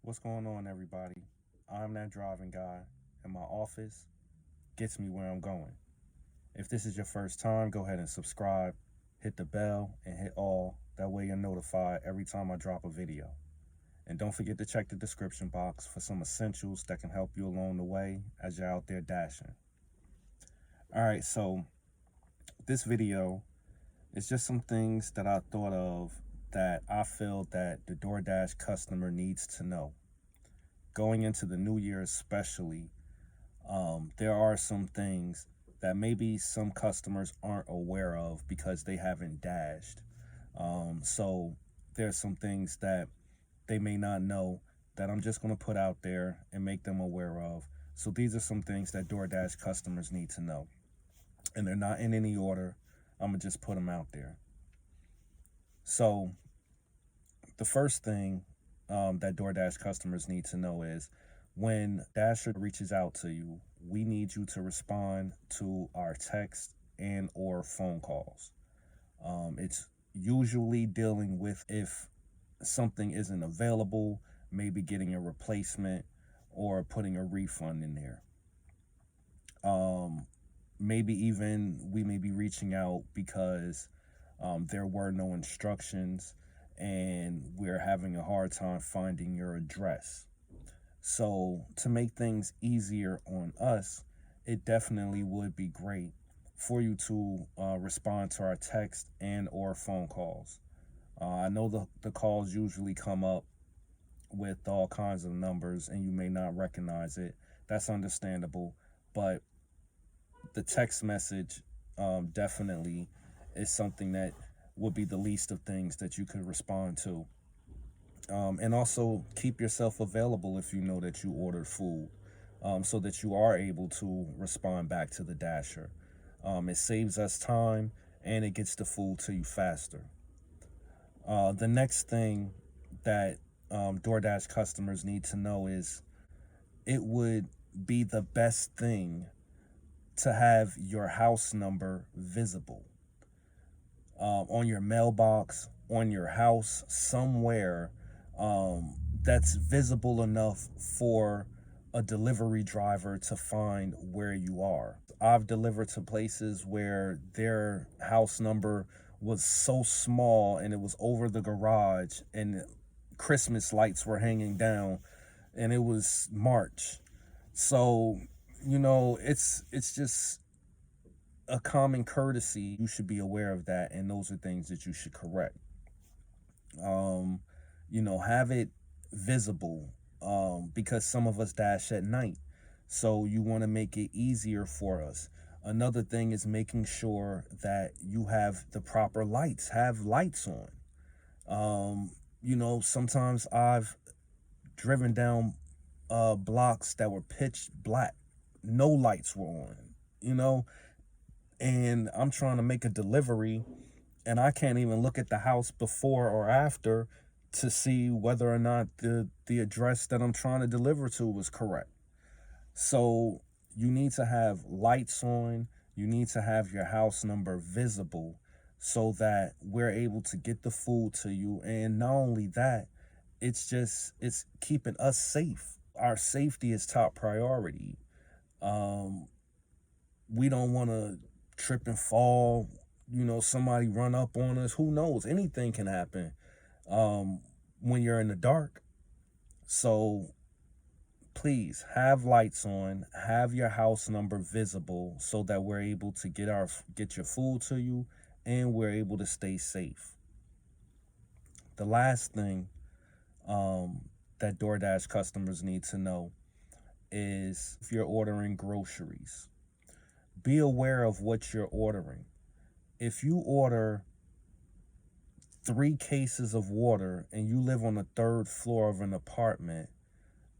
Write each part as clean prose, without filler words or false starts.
What's going on, everybody? I'm that driving guy, and my office gets me where I'm going. If this is your first time, go ahead and subscribe, hit the bell, and hit all. That way you're notified every time I drop a video. And don't forget to check the description box for some essentials that can help you along the way as you're out there dashing. All right, so this video is just some things that I thought of that I feel that the Doordash customer needs to know. Going into the new year, especially, there are some things that maybe some customers aren't aware of because they haven't dashed. So there's some things that they may not know that I'm just going to put out there and make them aware of. So these are some things that DoorDash customers need to know. And they're not in any order. I'm going to just put them out there. So the first thing that DoorDash customers need to know is when Dasher reaches out to you, we need you to respond to our text and or phone calls. It's usually dealing with if something isn't available, maybe getting a replacement or putting a refund in there. Maybe even we may be reaching out because there were no instructions and we're having a hard time finding your address. So to make things easier on us, it definitely would be great for you to respond to our text and or phone calls. I know the calls usually come up with all kinds of numbers and you may not recognize it. That's understandable. But the text message definitely is something that would be the least of things that you could respond to. And also keep yourself available if you know that you ordered food, so that you are able to respond back to the dasher. It saves us time and it gets the food to you faster. The next thing that DoorDash customers need to know is it would be the best thing to have your house number visible on your mailbox, on your house, somewhere that's visible enough for a delivery driver to find where you are. I've delivered to places where their house number was so small and it was over the garage and Christmas lights were hanging down and it was March. So, it's just a common courtesy. You should be aware of that, and those are things that you should correct. Have it visible, because some of us dash at night, so you want to make it easier for us. Another thing is making sure that you have the proper lights, have lights on. Sometimes I've driven down blocks that were pitch black, no lights were on, you know, and I'm trying to make a delivery and I can't even look at the house before or after to see whether or not the address that I'm trying to deliver to was correct. So you need to have lights on, you need to have your house number visible so that we're able to get the food to you. And not only that, it's keeping us safe. Our safety is top priority. We don't want to trip and fall, somebody run up on us. Who knows? Anything can happen when you're in the dark. So please have lights on, have your house number visible so that we're able to get your food to you and we're able to stay safe. The last thing that DoorDash customers need to know is if you're ordering groceries, be aware of what you're ordering. If you order 3 cases of water and you live on the third floor of an apartment,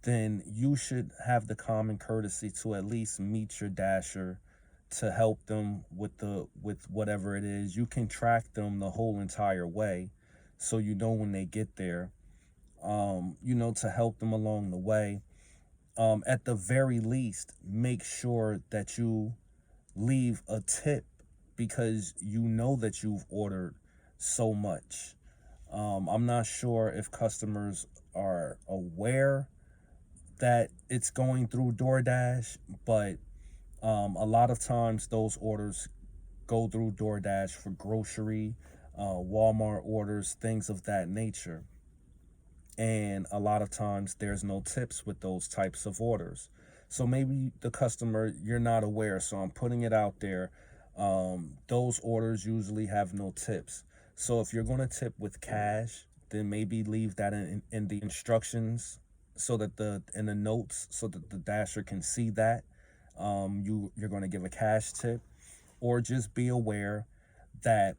then you should have the common courtesy to at least meet your dasher to help them with whatever it is. You can track them the whole entire way so you know when they get there, to help them along the way. At the very least, make sure that you leave a tip because you know that you've ordered so much. I'm not sure if customers are aware that it's going through DoorDash, but a lot of times those orders go through DoorDash for grocery, Walmart orders, things of that nature. And a lot of times there's no tips with those types of orders. So maybe the customer, you're not aware. So I'm putting it out there. Those orders usually have no tips. So if you're going to tip with cash, then maybe leave that in the instructions, so that the in the notes, so that the dasher can see that you're going to give a cash tip. Or just be aware that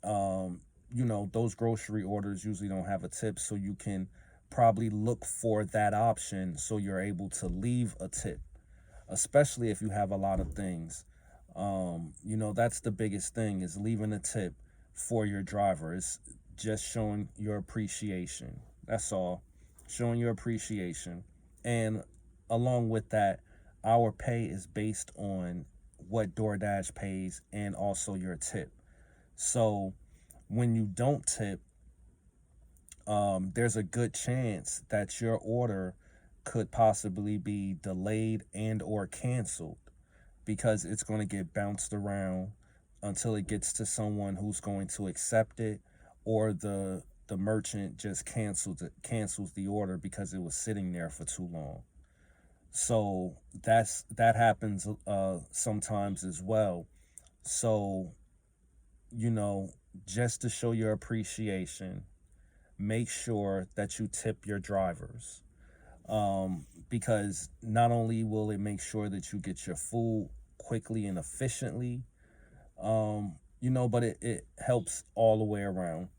those grocery orders usually don't have a tip, so you can probably look for that option so you're able to leave a tip, especially if you have a lot of things. That's the biggest thing, is leaving a tip for your driver. It's just showing your appreciation. That's all. Showing your appreciation. And along with that, our pay is based on what DoorDash pays and also your tip. So when you don't tip, there's a good chance that your order could possibly be delayed and or canceled, because it's going to get bounced around until it gets to someone who's going to accept it, or the merchant just cancels the order because it was sitting there for too long. So that happens sometimes as well. So, you know, just to show your appreciation, make sure that you tip your drivers. Because not only will it make sure that you get your food quickly and efficiently, but it helps all the way around.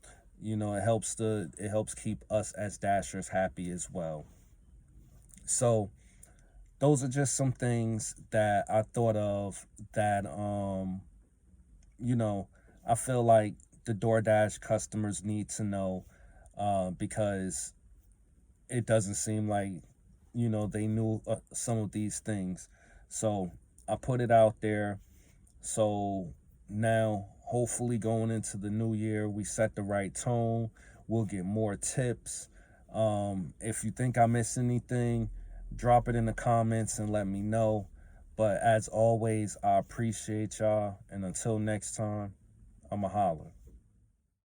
It helps keep us as dashers happy as well. So those are just some things that I thought of that you know, I feel like the DoorDash customers need to know, because it doesn't seem like, they knew some of these things. So I put it out there. So now, hopefully, going into the new year, we set the right tone. We'll get more tips. If you think I missed anything, drop it in the comments and let me know. But as always, I appreciate y'all. And until next time, I'm a holler.